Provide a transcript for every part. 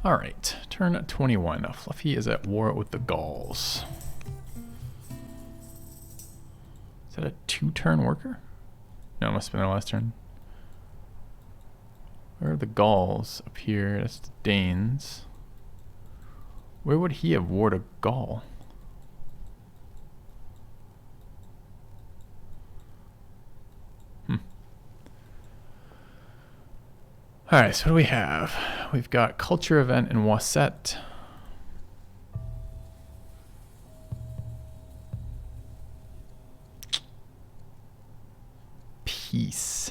All right, turn 21. Fluffy is at war with the Gauls. Is that a 2-turn worker? No, it must have been our last turn. Where are the Gauls? Up here, that's the Danes. Where would he have warred a Gaul? Alright, so what do we have? We've got culture event in Wasset. Peace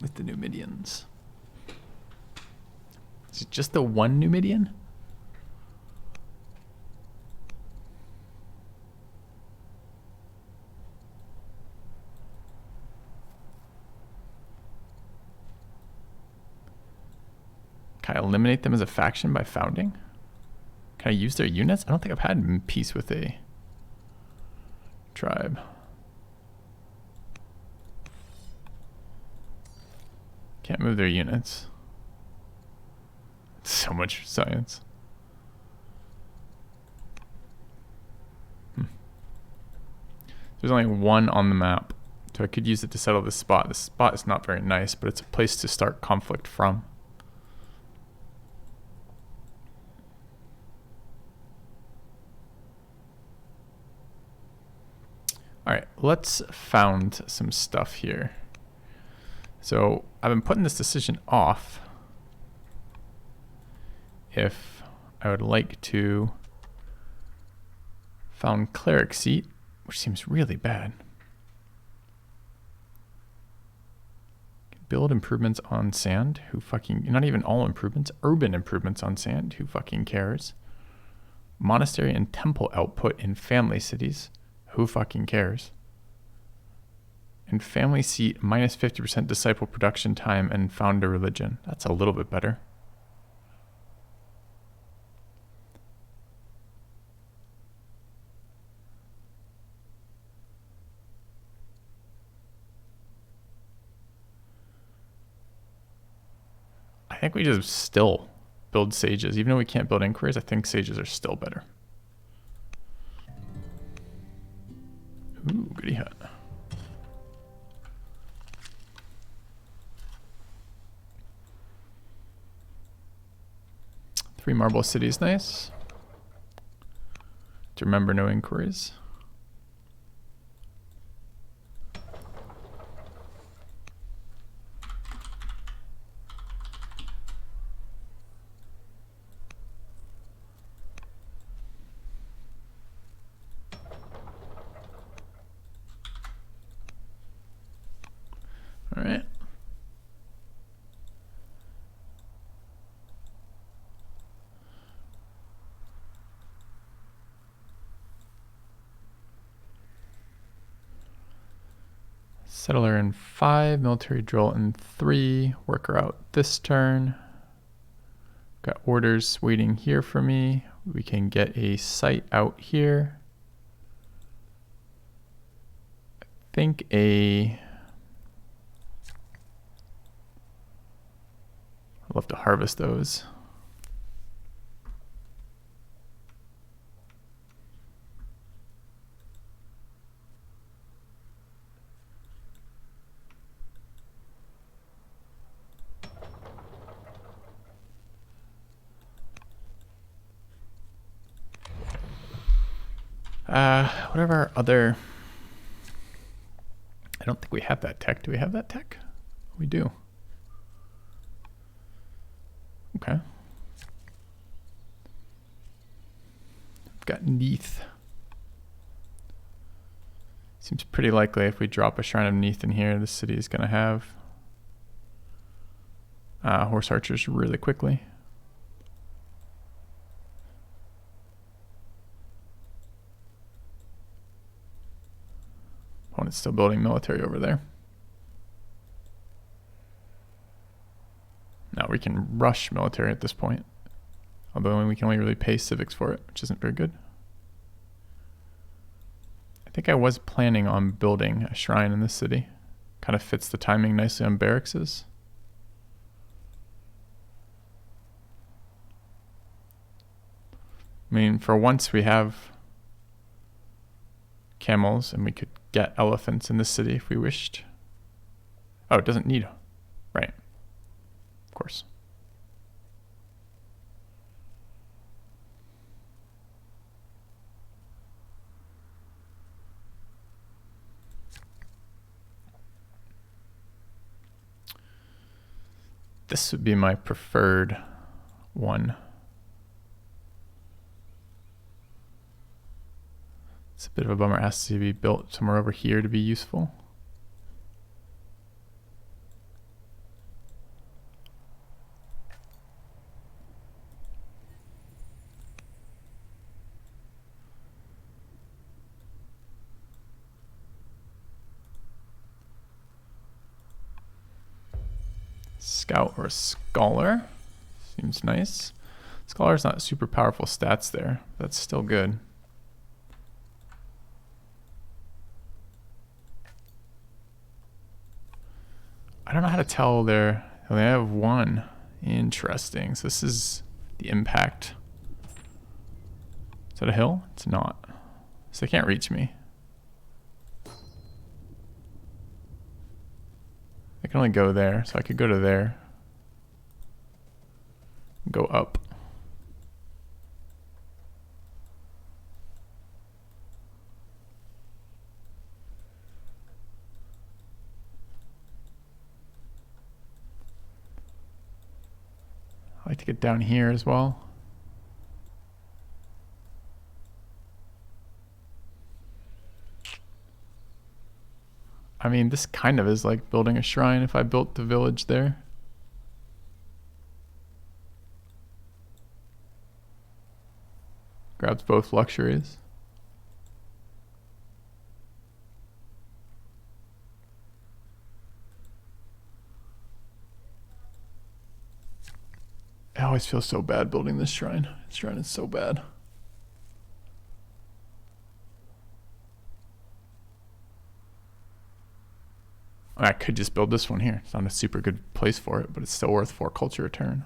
with the Numidians. Is it just the one Numidian? Can I eliminate them as a faction by founding? Can I use their units? I don't think I've had peace with a tribe. Can't move their units. So much science. There's only one on the map, so I could use it to settle this spot. This spot is not very nice, but it's a place to start conflict from. All right, let's found some stuff here. So I've been putting this decision off. If I would like to found cleric seat, which seems really bad. Build improvements on sand, who fucking, not even all improvements, urban improvements on sand, who fucking cares? Monastery and temple output in family cities. Who fucking cares? And family seat, minus 50% disciple production time and founder religion. That's a little bit better. I think we just still build sages. Even though we can't build inquiries, I think sages are still better. Ooh, goody hut. Three marble cities, nice. To remember, no inquiries. All right. Settler in 5, military drill in 3, worker out this turn. Got orders waiting here for me. We can get a site out here. I think I'd love to harvest those. Whatever our other, I don't think we have that tech. Do we have that tech? We do. Okay. We've got Neath. Seems pretty likely if we drop a Shrine of Neath in here, the city is going to have horse archers really quickly. Opponent's still building military over there. Now we can rush military at this point. Although we can only really pay civics for it, which isn't very good. I think I was planning on building a shrine in this city. Kind of fits the timing nicely on barracks. I mean, for once we have camels and we could get elephants in the city if we wished. Oh, it doesn't need, right. Of course. This would be my preferred one. It's a bit of a bummer. It has to be built somewhere over here to be useful. Scout or a scholar. Seems nice. Scholar's not super powerful stats there. That's still good. I don't know how to tell they have one. Interesting. So this is the impact. Is that a hill? It's not. So they can't reach me. I can only go there, so I could go to there. Go up. I like to get down here as well. I mean, this kind of is like building a shrine if I built the village there. Grabs both luxuries. I always feel so bad building this shrine. This shrine is so bad. I could just build this one here. It's not a super good place for it, but it's still worth 4 culture a turn.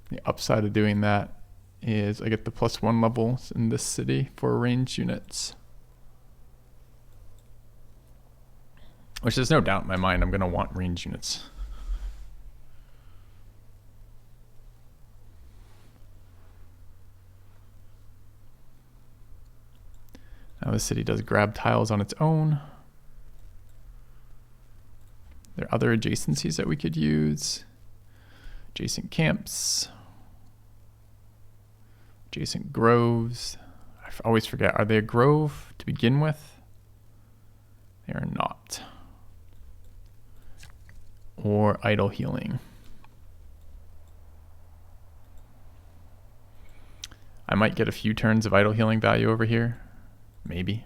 The upside of doing that is I get the +1 levels in this city for ranged units. Which there's no doubt in my mind I'm going to want ranged units. Now the city does grab tiles on its own. There are other adjacencies that we could use. Adjacent camps. Adjacent groves. I always forget, are they a grove to begin with? They are not. Or idle healing. I might get a few turns of idle healing value over here. Maybe.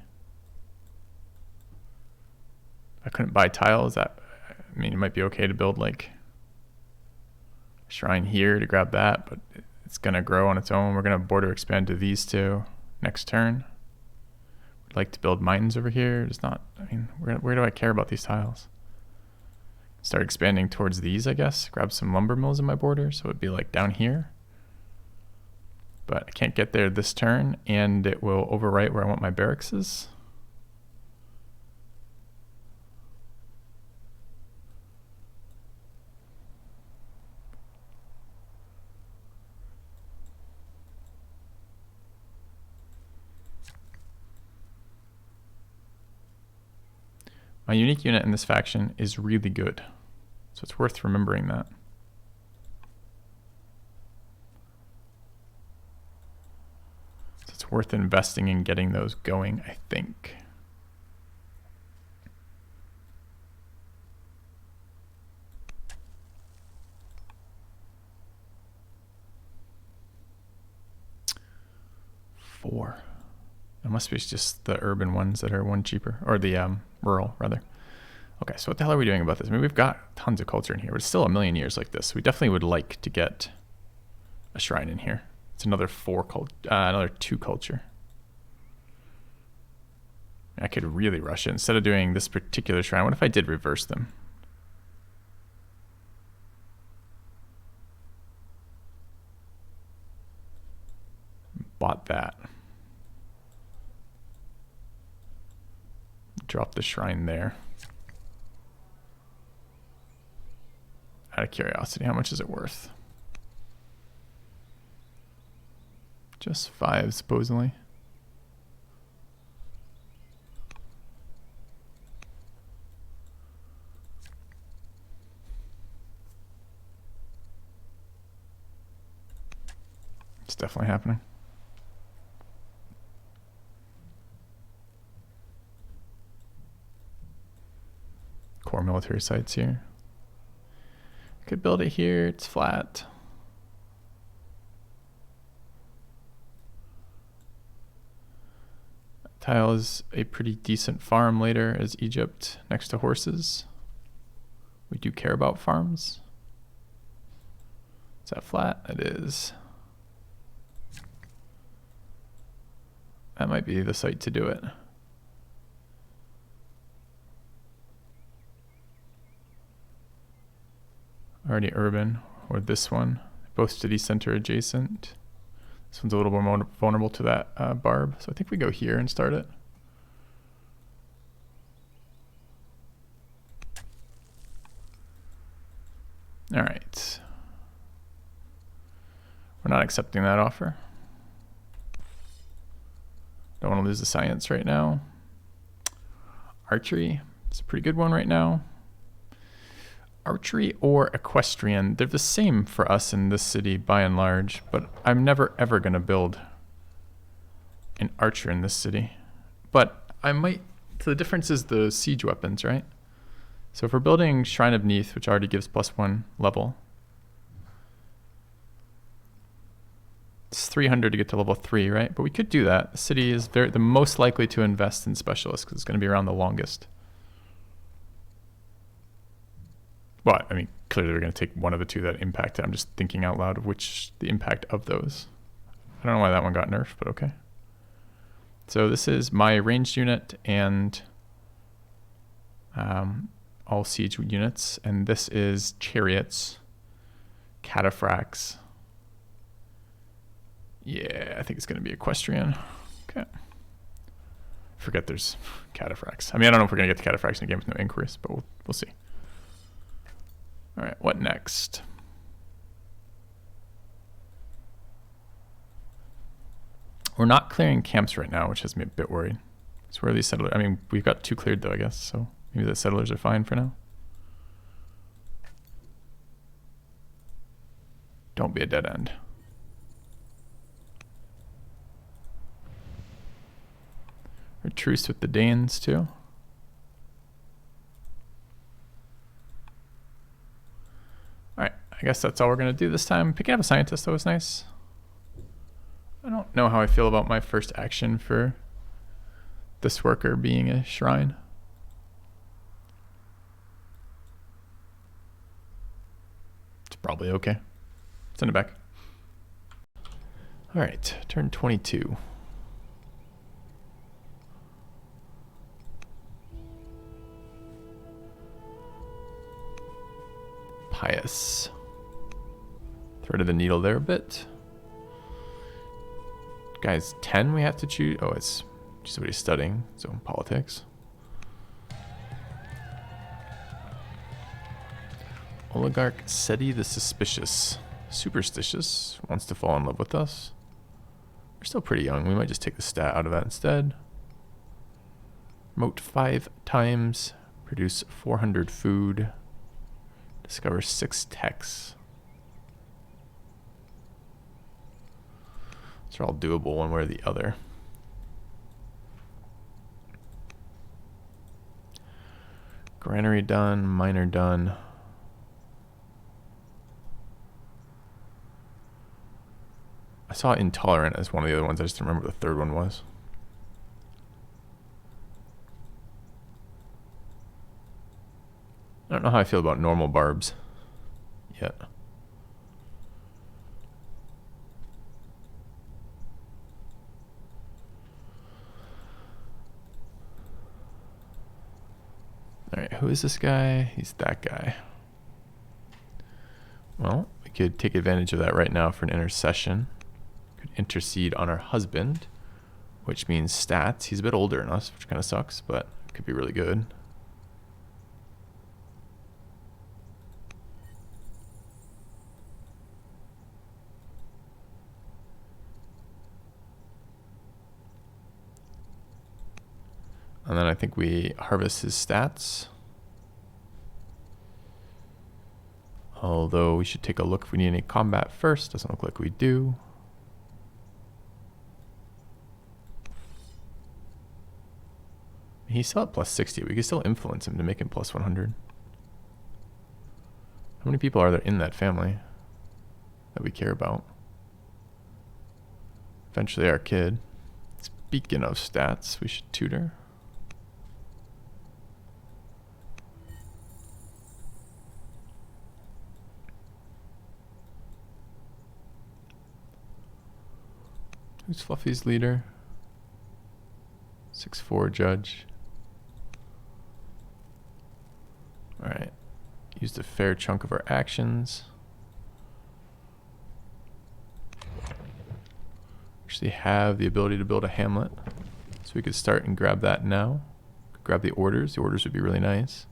I couldn't buy tiles. I mean, it might be okay to build like a shrine here to grab that, but it's gonna grow on its own. We're gonna border expand to these two next turn. Would like to build mines over here. It's not. I mean, where do I care about these tiles? Start expanding towards these, I guess. Grab some lumber mills in my border, so it'd be like down here. But I can't get there this turn, and it will overwrite where I want my barracks is. My unique unit in this faction is really good, so it's worth remembering that. It's worth investing in getting those going, I think. Four. It must be just the urban ones that are one cheaper, or the rural rather. Okay, so what the hell are we doing about this? I mean, we've got tons of culture in here, but it's still a million years like this. We definitely would like to get a shrine in here. It's another another 2 culture. I could really rush it. Instead of doing this particular shrine, what if I did reverse them? not that. Drop the shrine there. Out of curiosity, how much is it worth? Just 5, supposedly. It's definitely happening. Core military sites here. Could build it here, it's flat. Tile is a pretty decent farm later as Egypt next to horses. We do care about farms. Is that flat? It is. That might be the site to do it. Already urban, or this one, both city center adjacent. This one's a little more vulnerable to that barb, so I think we go here and start it. All right. We're not accepting that offer. Don't want to lose the science right now. Archery, it's a pretty good one right now. Archery or equestrian, they're the same for us in this city by and large, but I'm never ever going to build an archer in this city. But I might, so the difference is the siege weapons, right? So if we're building Shrine of Neith, which already gives +1 level, it's 300 to get to level 3, right? But we could do that. The city is the most likely to invest in specialists because it's going to be around the longest. Well, I mean, clearly we're going to take one of the two that impact it. I'm just thinking out loud of which the impact of those. I don't know why that one got nerfed, but okay. So this is my ranged unit and all siege units. And this is chariots, cataphracts. Yeah, I think it's going to be equestrian. Okay. Forget there's cataphracts. I mean, I don't know if we're going to get the cataphracts in a game with no inquiries, but we'll see. All right, what next? We're not clearing camps right now, which has me a bit worried. So where are these settlers? I mean, we've got 2 cleared though, I guess. So maybe the settlers are fine for now. Don't be a dead end. Or truce with the Danes too. I guess that's all we're going to do this time. Picking up a scientist, though, was nice. I don't know how I feel about my first action for this worker being a shrine. It's probably okay. Send it back. All right, turn 22. Pious. Threaded the needle there a bit. Guys, 10 we have to choose. Oh, it's just what he's studying. So politics. Oligarch Seti the Suspicious. Superstitious. Wants to fall in love with us. We're still pretty young. We might just take the stat out of that instead. Promote 5 times. Produce 400 food. Discover 6 techs. These are all doable one way or the other. Granary done, miner done. I saw intolerant as one of the other ones. I just don't remember what the third one was. I don't know how I feel about normal barbs yet. All right, who is this guy? He's that guy. Well, we could take advantage of that right now for an intercession. Could intercede on our husband, which means stats. He's a bit older than us, which kind of sucks, but could be really good. And then I think we harvest his stats. Although we should take a look if we need any combat first. Doesn't look like we do. He's still at plus 60. We can still influence him to make him plus 100. How many people are there in that family that we care about? Eventually our kid. Speaking of stats, we should tutor. Who's Fluffy's leader? 6'4" judge. Alright. Used a fair chunk of our actions. Actually have the ability to build a hamlet. So we could start and grab that now. Grab the orders. The orders would be really nice.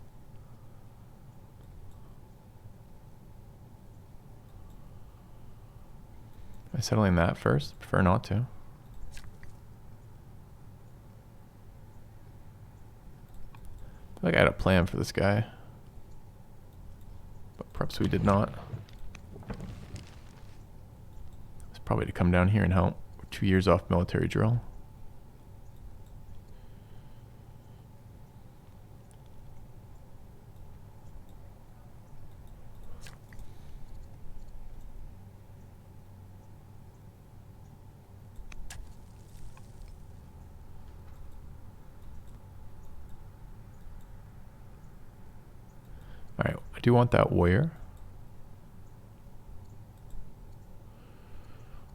Am I settling that first? Prefer not to. I feel like I had a plan for this guy. But perhaps we did not. It's probably to come down here and help. We're 2 years off military drill. Alright, I do want that warrior.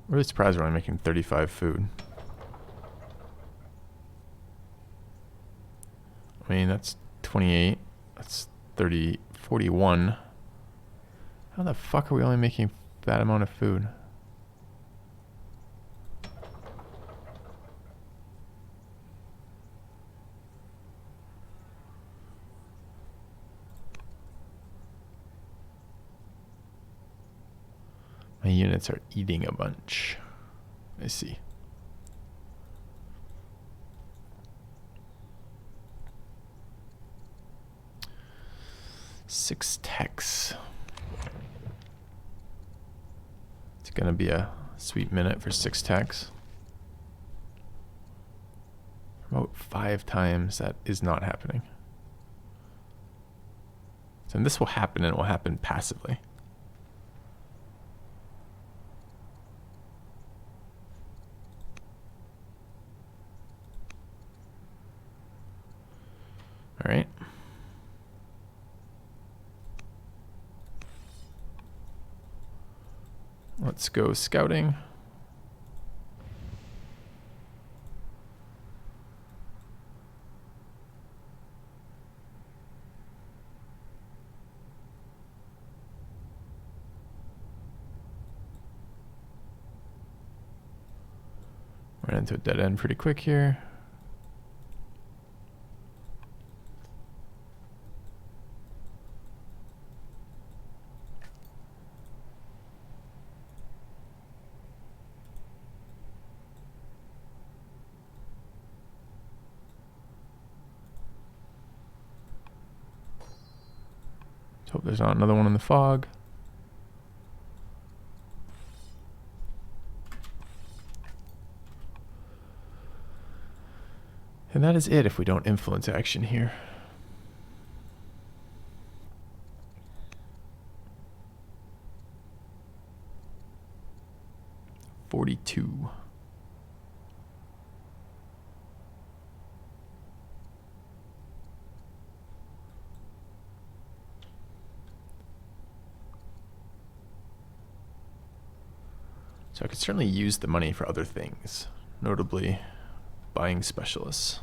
I'm really surprised we're only making 35 food. I mean, that's 28. That's 30, 41. How the fuck are we only making that amount of food? My units are eating a bunch. I see. Six techs. It's gonna be a sweet minute for 6 techs. About 5 times that is not happening. So this will happen, and it will happen passively. All right. Let's go scouting. Ran into a dead end pretty quick here. Let's hope there's not another one in the fog. And that is it if we don't influence action here. $42. So I could certainly use the money for other things, notably buying specialists.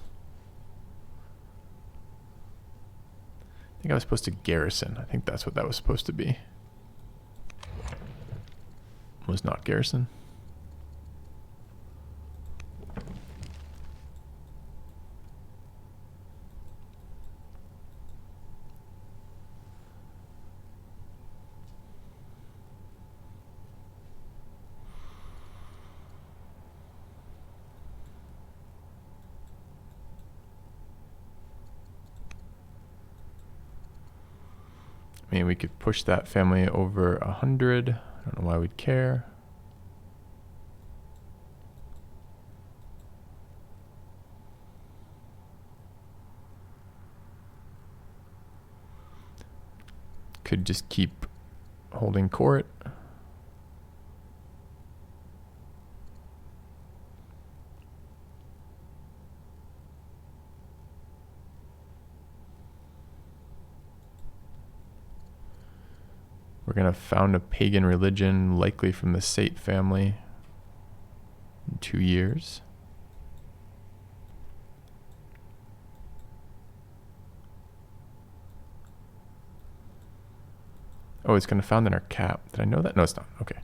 I think I was supposed to garrison. I think that's what that was supposed to be. Was not garrison. I mean, we could push that family over 100. I don't know why we'd care. Could just keep holding court. We're going to found a pagan religion, likely from the Sate family, in 2 years. Oh, it's going to found in our cap. Did I know that? No, it's not. Okay.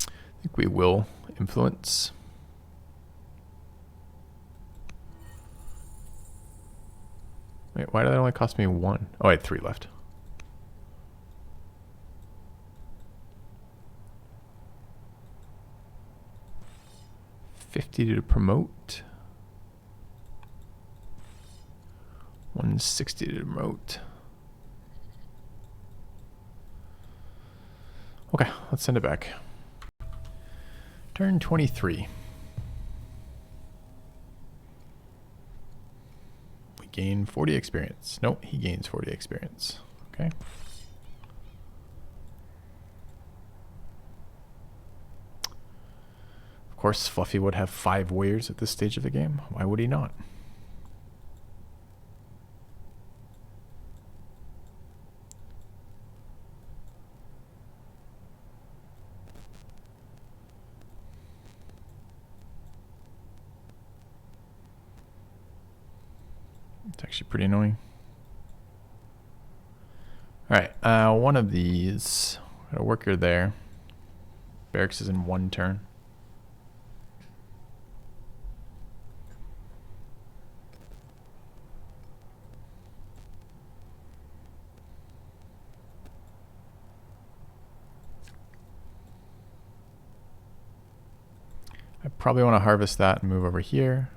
I think we will influence. Wait, why did that only cost me 1? Oh, I had 3 left. $50 to promote. 160 to promote. Okay, let's send it back. Turn 23. We gain 40 experience. Nope, he gains 40 experience. Okay. Of course, Fluffy would have 5 warriors at this stage of the game. Why would he not? It's actually pretty annoying. All right, one of these. Got a worker there. Barracks is in 1 turn. I probably want to harvest that and move over here.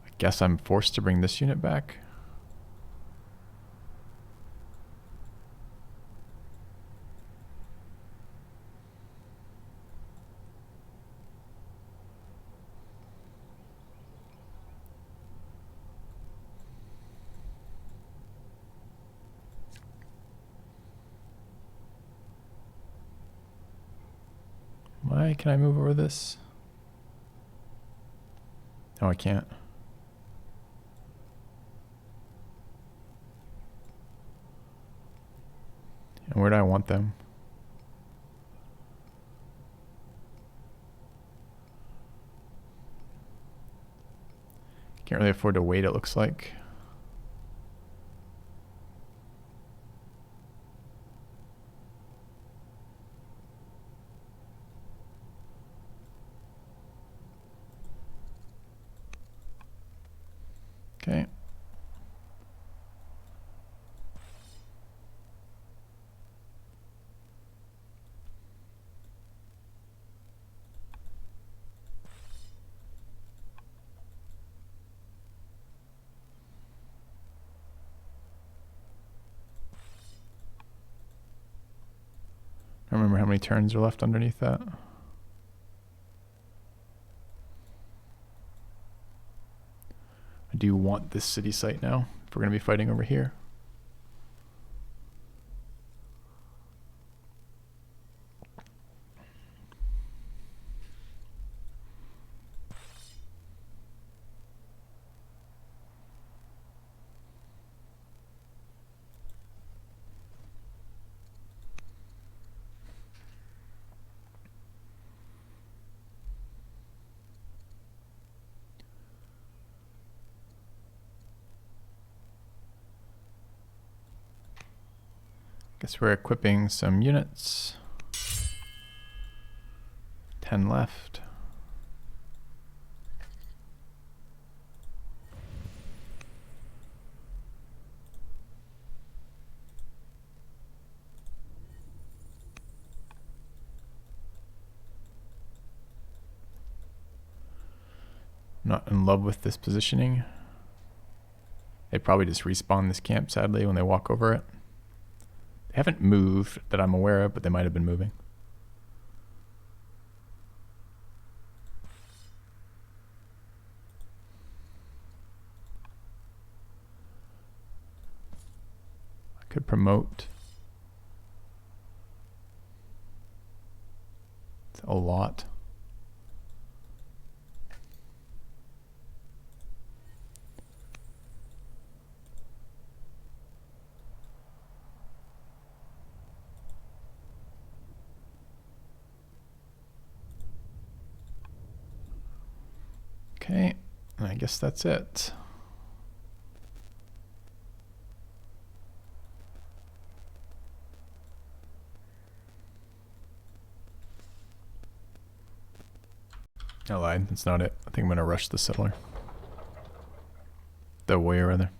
I guess I'm forced to bring this unit back. Why can I move over this? No, I can't. And where do I want them? Can't really afford to wait, it looks like. Okay. I don't remember how many turns are left underneath that. I do want this city site now if we're going to be fighting over here. Guess we're equipping some units. 10 left. not in love with this positioning. They probably just respawn this camp, sadly, when they walk over it. They haven't moved that I'm aware of, but they might have been moving. I could promote. It's a lot. Okay, I guess that's it. I lied, that's not it. I think I'm gonna rush the settler. The warrior rather.